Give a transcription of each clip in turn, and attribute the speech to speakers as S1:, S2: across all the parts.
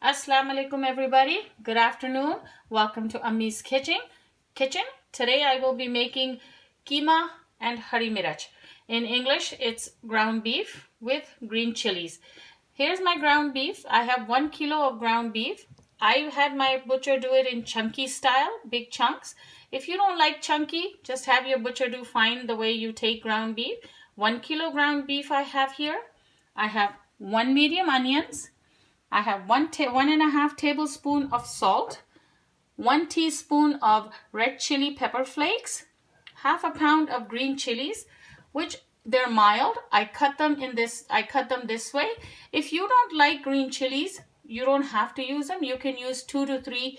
S1: Assalamu alaikum everybody. Good afternoon. Welcome to Ammie's kitchen. Today I will be making Keema and Hari Mirch. In English it's ground beef with green chilies. Here's my ground beef. I have 1 kilo of ground beef. I had my butcher do it in chunky style, big chunks. If you don't like chunky, just have your butcher do fine the way you take ground beef. 1 kilo ground beef I have here. I have 1 medium onions. I have 1.5 tablespoon of salt, 1 teaspoon of red chili pepper flakes, half a pound of green chilies, which they're mild. I cut them this way. If you don't like green chilies, you don't have to use them. You can use 2 to 3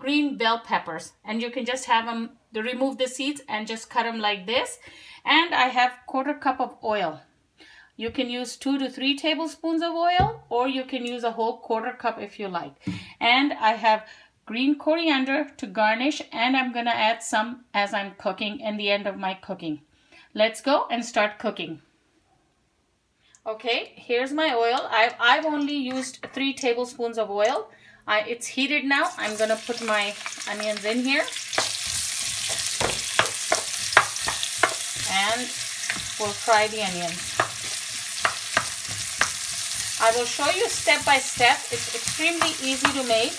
S1: green bell peppers, and you can just have them remove the seeds and just cut them like this. And I have 1/4 cup of oil. You can use 2 to 3 tablespoons of oil, or you can use a whole 1/4 cup if you like. And I have green coriander to garnish, and I'm gonna add some as I'm cooking in the end of my cooking. Let's go and start cooking. Okay, here's my oil. I've only used 3 tablespoons of oil. It's heated now. I'm gonna put my onions in here, and we'll fry the onions. I will show you step by step. It's extremely easy to make.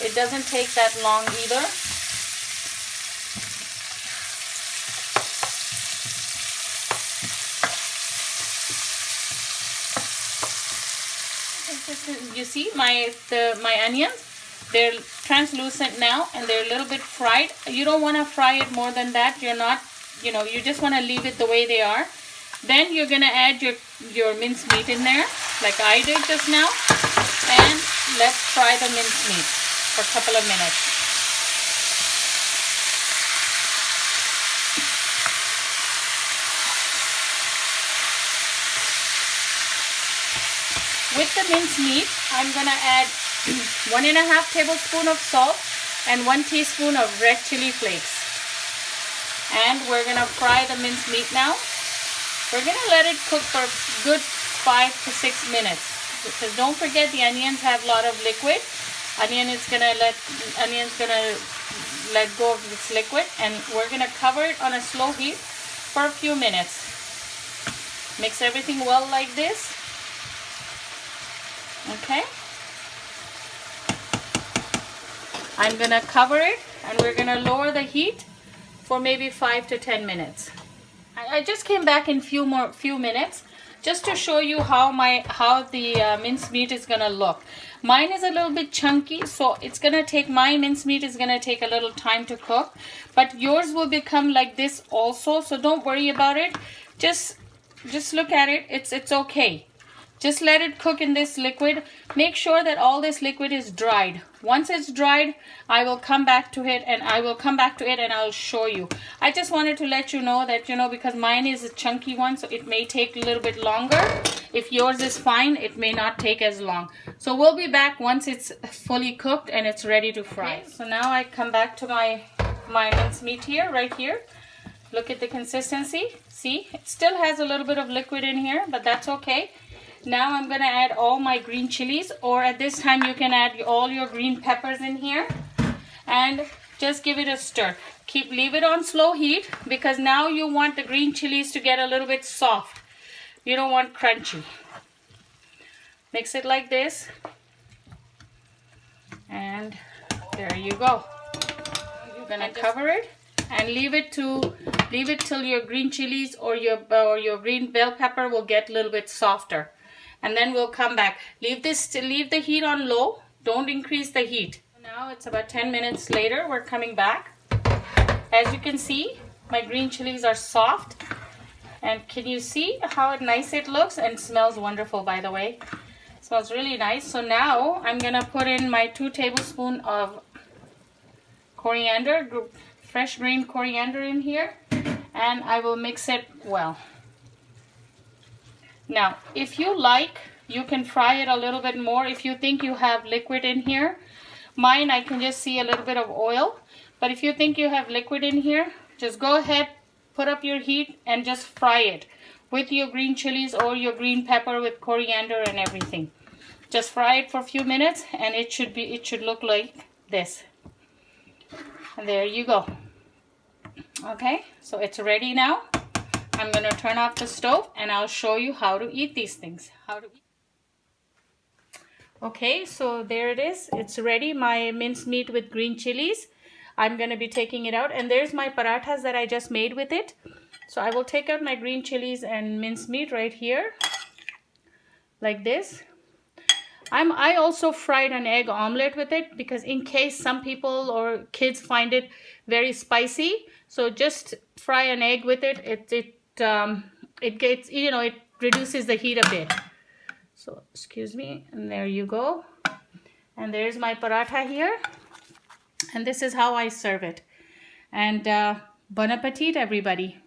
S1: It doesn't take that long either. You see my onions, they're translucent now and they're a little bit fried. You don't want to fry it more than that. You just want to leave it the way they are. Then you're gonna add your minced meat in there, like I did just now, and let's fry the minced meat for a couple of minutes. With the minced meat, I'm gonna add 1.5 tablespoon of salt and 1 teaspoon of red chili flakes, and we're gonna fry the minced meat now. We're gonna let it cook for a good 5 to 6 minutes, because don't forget the onions have a lot of liquid. Onions gonna let go of this liquid, and we're gonna cover it on a slow heat for a few minutes. Mix everything well like this. Okay. I'm gonna cover it, and we're gonna lower the heat for maybe 5 to 10 minutes. I just came back in few minutes just to show you how the minced meat is gonna look. Mine is a little bit chunky, so my minced meat is gonna take a little time to cook, but yours will become like this also, so don't worry about it. Just look at it. It's okay. Just let it cook in this liquid. Make sure that all this liquid is dried. Once it's dried, I will come back to it and I'll show you. I just wanted to let you know that, because mine is a chunky one, so it may take a little bit longer. If yours is fine, it may not take as long. So we'll be back once it's fully cooked and it's ready to fry. Okay, so now I come back to my minced meat here, right here. Look at the consistency. See, it still has a little bit of liquid in here, but that's okay. Now I'm gonna add all my green chilies, or at this time you can add all your green peppers in here, and just give it a stir. Leave it on slow heat, because now you want the green chilies to get a little bit soft. You don't want crunchy. Mix it like this, and there you go. You're gonna cover it and leave it till your green chilies or your green bell pepper will get a little bit softer. And then we'll come back. Leave the heat on low. Don't increase the heat. Now it's about 10 minutes later. We're coming back. As you can see, my green chilies are soft. And can you see how nice it looks? And it smells wonderful, by the way. It smells really nice. So now I'm gonna put in my 2 tablespoons of coriander, fresh green coriander in here, and I will mix it well. Now, if you like, you can fry it a little bit more if you think you have liquid in here. Mine, I can just see a little bit of oil, but if you think you have liquid in here, just go ahead, put up your heat, and just fry it with your green chilies or your green pepper with coriander and everything. Just fry it for a few minutes and it should look like this. And there you go. Okay, so it's ready now. I'm going to turn off the stove and I'll show you how to eat these things. Okay, so there it is. It's ready, my minced meat with green chilies. I'm going to be taking it out, and there's my parathas that I just made with it. So I will take out my green chilies and minced meat right here, like this. I also fried an egg omelette with it, because in case some people or kids find it very spicy, so just fry an egg with it. It gets, you know, it reduces the heat a bit. So excuse me, and there you go. And there's my paratha here, and this is how I serve it. And bon appetit, everybody.